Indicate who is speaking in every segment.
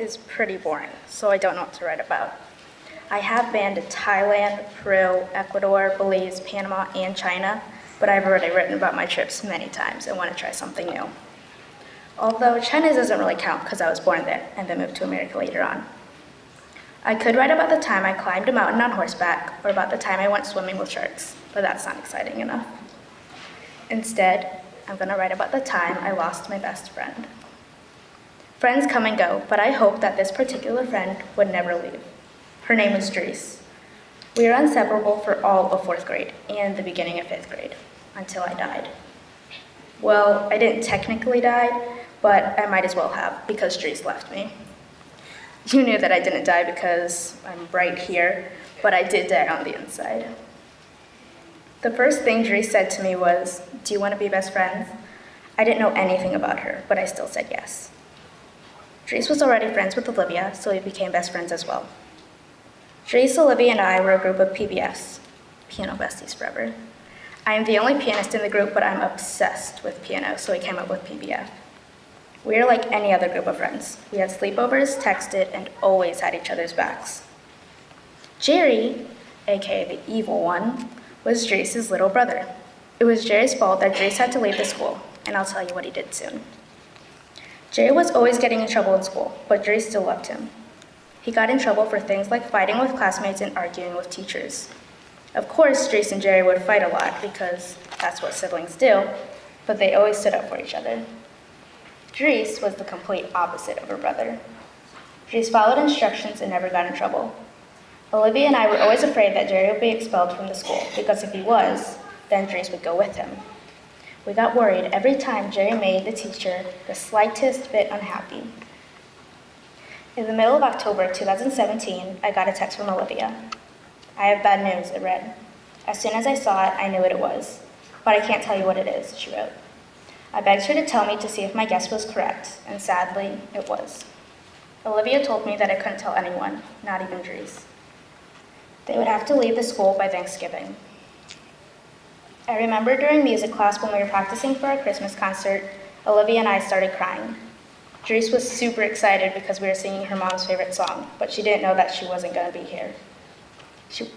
Speaker 1: is pretty boring, so I don't know what to write about. I have been to Thailand, Peru, Ecuador, Belize, Panama, and China, but I've already written about my trips many times and want to try something new. Although China doesn't really count because I was born there and then moved to America later on. I could write about the time I climbed a mountain on horseback or about the time I went swimming with sharks, but that's not exciting enough. Instead, I'm going to write about the time I lost my best friend. Friends come and go, but I hope that this particular friend would never leave. Her name was Dries. We were inseparable for all of 4th grade and the beginning of 5th grade, until I died. Well, I didn't technically die, but I might as well have, because Dries left me. You knew that I didn't die because I'm right here, but I did die on the inside. The first thing Dries said to me was, "Do you want to be best friends?" I didn't know anything about her, but I still said yes. Dries was already friends with Olivia, so we became best friends as well. Dries, Olivia, and I were a group of PBFs, Piano Besties Forever. I am the only pianist in the group, but I'm obsessed with piano, so we came up with PBF. We are like any other group of friends. We had sleepovers, texted, and always had each other's backs. Jerry, aka the evil one, was Dries' little brother. It was Jerry's fault that Dries had to leave the school, and I'll tell you what he did soon. Jerry was always getting in trouble in school, but Dries still loved him. He got in trouble for things like fighting with classmates and arguing with teachers. Of course, Dries and Jerry would fight a lot because that's what siblings do, but they always stood up for each other. Dries was the complete opposite of her brother. Dries followed instructions and never got in trouble. Olivia and I were always afraid that Jerry would be expelled from the school because if he was, then Dries would go with him. We got worried every time Jerry made the teacher the slightest bit unhappy. In the middle of October 2017, I got a text from Olivia. "I have bad news," it read. As soon as I saw it, I knew what it was. "But I can't tell you what it is," she wrote. I begged her to tell me to see if my guess was correct, and sadly, it was. Olivia told me that I couldn't tell anyone, not even Dries. They would have to leave the school by Thanksgiving. I remember during music class when we were practicing for our Christmas concert, Olivia and I started crying. Dries was super excited because we were singing her mom's favorite song, but she didn't know that she wasn't going to be here.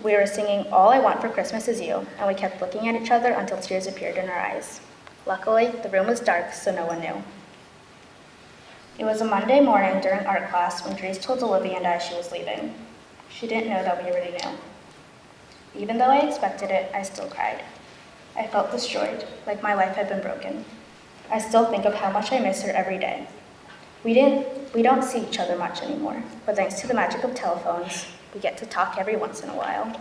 Speaker 1: We were singing All I Want for Christmas Is You, and we kept looking at each other until tears appeared in our eyes. Luckily, the room was dark, so no one knew. It was a Monday morning during art class when Dries told Olivia and I she was leaving. She didn't know that we already knew. Even though I expected it, I still cried. I felt destroyed, like my life had been broken. I still think of how much I miss her every day. We don't see each other much anymore, but thanks to the magic of telephones, we get to talk every once in a while.